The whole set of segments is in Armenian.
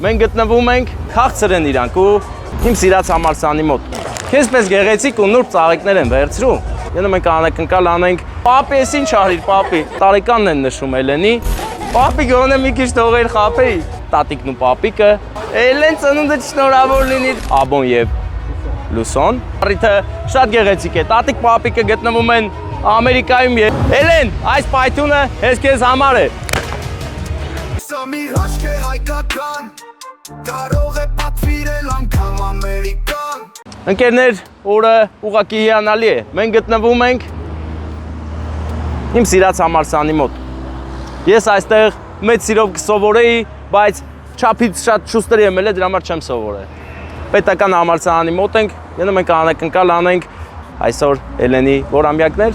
Մենք գտնվում ենք քաղցր են իրանք ու իմ սիրած համալսարանի մոտ։ Քեզ պես գեղեցիկ ու նուրբ ծաղիկներ են վերցրում։ Գնում ենք անակնկալ անենք։ Պապի, ես ինչ արիր, պապի։ Տարեկանն են նշում Էլենի։ Պապի գոնե մի քիչ թողեր խափեի։ Տատիկն ու պապիկը։ Էլեն ծնունդը շնորհավոր լինի։ Աբոն եւ Լուսոն։ Առիթը շատ գեղեցիկ է։ Տատիկ պապիկը գտնվում են Ամերիկայում։ Էլեն, այս պայթյունը հենց քեզ համար է։ Սա մի հաշք է հայկական, կարող է պատվիրել անգամ ամերիկան։ Ընկերներ, օրը ուղղակի հիանալի է։ Մենք գտնվում ենք իմ սիրած համալսարանի մոտ։ Ես այստեղ մեծ սիրով կսովորեի, բայց չափից շատ շուստեր եմ ելել, դրա համար չեմ սովորել։ Պետական համալսարանի մոտ ենք, գնում ենք անակնկալ անենք այսօր Էլենի որամյակներ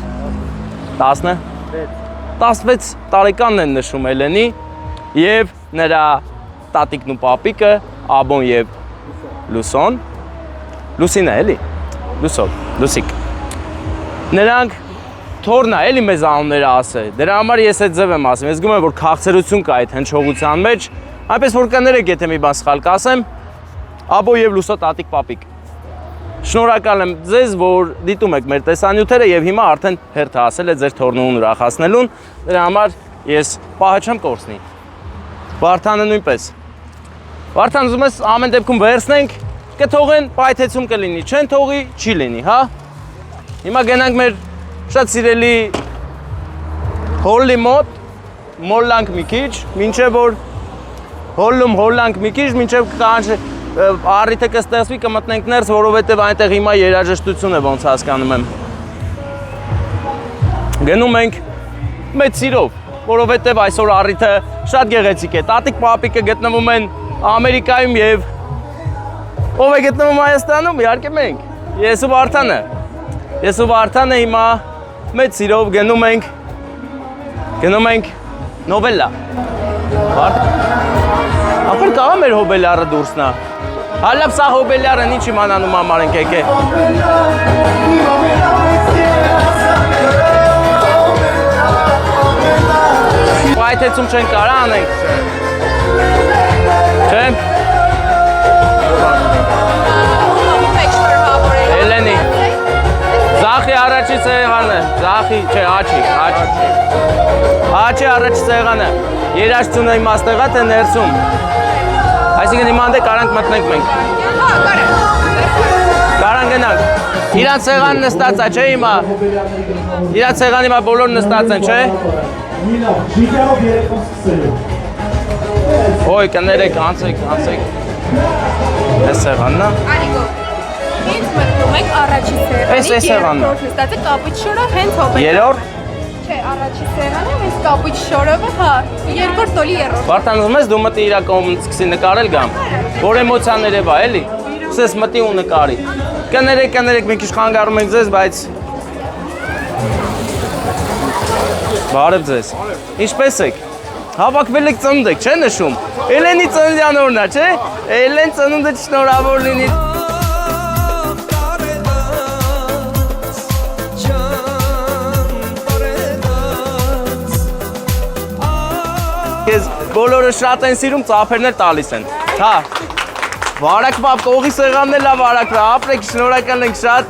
16 տարեկանն են նշում Էլենի եւ նրա տատիկն ու պապիկը Աբոն եւ Լուսոն։ Լուսինը էլի, Լուսիկ։ Նրանք թորնա էլի մեզ անունները ասել, դրա համար ես այդ ձև եմ ասում, ես գում եմ, որ քաղցրություն կա այդ հնչողության մեջ, այնպես որ կներեք, եթե մի բան սխալ կասեմ, Աբո և Լուսո տատիկ պապիկ։ Շնորհակալ եմ ձեզ, որ դիտում եք մեր տեսանյութերը և հիմա արդեն հերթը ասել է ձեր թորնուն ուրախացնելուն, դրա համար ես պահը չեմ կորցնի։ Վարդանը նույնպես։ Վարդան ուզում ես ամեն դեպքում վերցնենք, կթողեն, պայթեցում կլինի, չեն թողի, չի լինի, հա։ Հիմա գնանք մեր շատ սիրելի հոլլի մոտ, մոլլանք մի քիչ, մինչև որ հոլլանք մի քիչ, մինչև կանչ առիթը կստեղծվի, կմտնենք ներս, որովհետև այնտեղ հիմա երաժշտություն է, ոնց հասկանում եմ։ Գնում ենք մեծ սիրով, որովհետև այսօր առիթը շատ գեղեցիկ է։ Տատիկ պապիկը գտնվում են Ամերիկայում և ով է գտնվում Հայաստանում, իհարկե մենք, ես ու Վարդանը։ Ես ու Վարդանը հիմա մեծ սիրով գնում ենք նովելլա։ Ապեր կաղա մեր հոբելյարը դուրսնա։ Հալապ սա հոբելյարն ինչ իմանանում համար ենք եկե։ Պայթեցում չեն կարա անենք։ Չեմ։ Էլենի, Զախի առաջի սեղանը, Զախի, չէ, Աչի առաջի սեղանը, երաշտությունը իմաստեղա թե ներսում, այսինքն իմանդ է կարանք մտնենք մենք, կարանք գնանք, իրանց սեղան նստած է, չէ հիմա, իրանց սեղան հիմա բոլոր նստած են, չէ, ոյ կներեք, անցեք, ես սեղաննա, Հենց մտնում եք առաջի սեղանի, երրորդ նստած է կապույտ շորը, հենց հոբելյարը։ Երորդ? Չէ, առաջի սեղանը, հենց կապույտ շորովը, հա, երկրորդ տոլի երրորդ։ Վարդան ուզում ես դու մտի իրա կողմից սկսի նկարել գամ, որ էմոցիաներ է, էլի, սկսես մտի ու նկարի։ Կներեք, մի քիչ խանգարում ենք ձեզ, բայց բարև ձեզ։ Ինչպես եք։ Հավաքվել եք ծնունդ եք, չէ՞ նշում։ Էլենի ծննդյան օրն է, չէ՞։ Էլեն ծնունդը շնորհավոր լինի։ Ես բոլորը շատ են սիրում, ծափերներ տալիս են։ Հա։ Վարակ պապ, կողի սեղանն էլ է վարակ, ապրեք, շնորհակալ ենք շատ։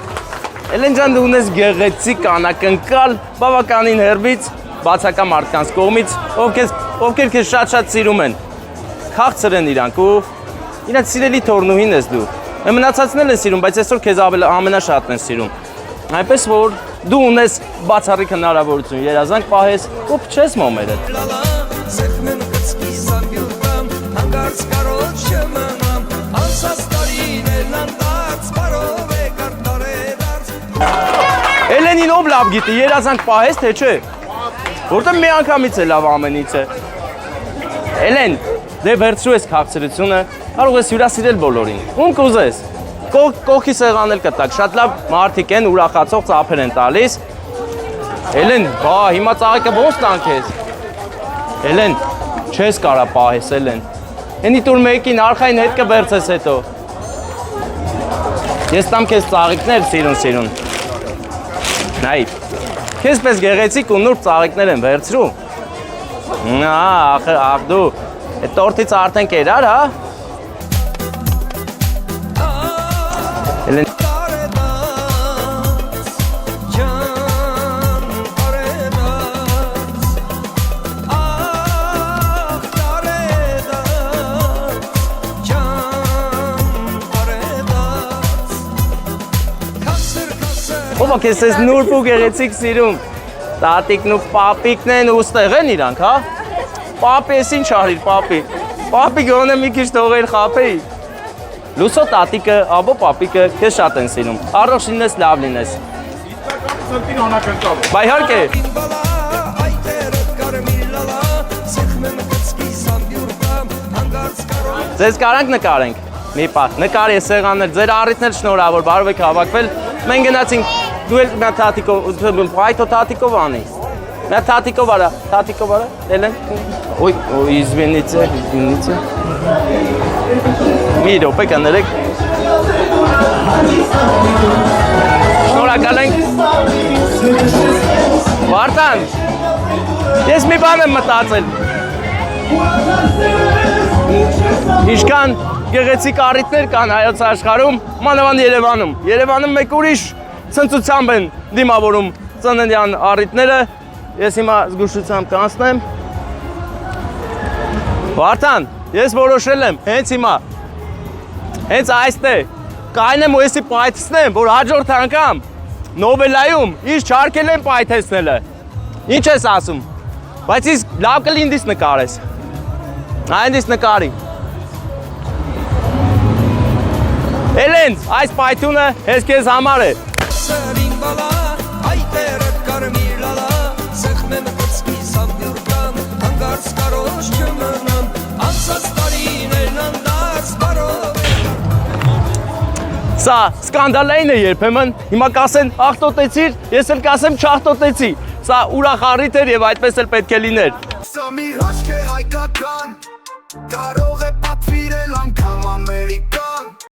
Էլեն ջան, դու ունես գեղեցիկ անակնկալ, բավականին հեռվից, բացական մարդկանց կողմից, ովքեր քեզ շատ սիրում են։ Քաղցր են իրանք ու իրանք սիրելի թորնուհին ես դու։ Մնացածն էլ են սիրում, բայց այսօր քեզ ամենաշատն են սիրում։ Այնպես որ դու ունես բացառիկ հնարավորություն երազանք պահես ու փչես մոմերդ։ Սեղմեմ կծկի սամբյուտամ, հանգարց կարոտ շմնամ, անսաց տարիներն անդած, բարով է կարտարեդարց։ Էլենին ով լավ գիտի, երազանք պահես, թե չէ, որտեղ մի անգամից է լավ ամենից է։ Էլեն, դե վերցրու ես քաղցրությունը, կարող ես հյուրասիրել բոլորին, ում կուզես, կողքի սեղանել կտակ, շատ լավ մարդիկ են, ուրախացող ծափեր են տալիս։ Էլեն, բա, հիմա ծաղիկը ոնց տանք ես։ Էլեն, չես կարա պահես, Էլեն։ Ենի տուր մեկին արխային հետ կվերցես հետո։ Ես տամ քեզ ծաղիկներ սիրուն։ Նայ, քեզ պես գեղեցիկ ու նուրբ ծաղիկներ են վերցրու։ Ախ դու, այդ տորտից արդեն կերար, հա։ Էլեն Տարեդարձ, ջան տարեդարձ, ախ տարեդարձ, ջան տարեդարձ, քասր քասր ով է քեզ այս նուրբ ու գեղեցիկ սիրում։ Տատիկն ու պապիկն են ու ստեղ են իրանք, հա։ Պապի էս ինչ արիր, պապի։ Պապի գոնե մի քիչ թողեր խափեի։ Լուսո տատիկը, աբո պապիկը քեզ շատ են սիրում։ Առողջ լինես, լավ լինես։ Բայ իհարկե։ Բալա այտերը կարմիր լալա սեղմեմ կծկի սամբյուրտամ հանգարց կարոտ Ձեզ կարանք նկարենք։ Մի պահ, նկարի է սեղաններ, ձեր առիթներ շնորհավոր, բարով եք հավաքվել։ Մենք գնացինք, դու էլ մի թաթիկով, այդո թաթիկով անի։ Մի թաթիկով արա, Էլեն։ Ոյ, извините։ Մի րոպե կներեք։ Շնորհակալ ենք։ Վարդան, ես մի բան եմ մտածել։ Ինչքան գեղեցիկ առիթներ կան հայոց աշխարհում, մանավանդ Երևանում։ Երևանում մեկ ուրիշ ցնծությամբ են դիմավորում ծննդյան առիթները։ Ես հիմա զգուշությամբ կանցնեմ։ Վարդան, ես որոշել եմ հենց հիմա, հենց այստեղ կայնեմ ու եսի պայթեցնեմ, որ հաջորդ անգամ նովելայում ինձ չարկել են պայթեցնելը։ Ինչ ես ասում, բայց իսկ լավ կլինի ինձ նկարես։ Այնպես նկարի։ Էլեն, այս պայթյունը հենց քեզ համար է։ Սրին բալա այտերը կարմիր լալա սեղմեմ կծկի սամբյուրտամ հանգարց կարոտ չմնամ անցած տարիներն անդարձ բարով Սա սկանդալային է երբեմն, հիմա կասեն աղտոտեցիր, ես էլ կասեմ չաղտոտեցի։ Սա ուրախ առիթ էր եւ այդպես էլ պետք է լիներ։ Սա մի հաշք է հայկական Կարող է պատվիրել անգամ ամերիկան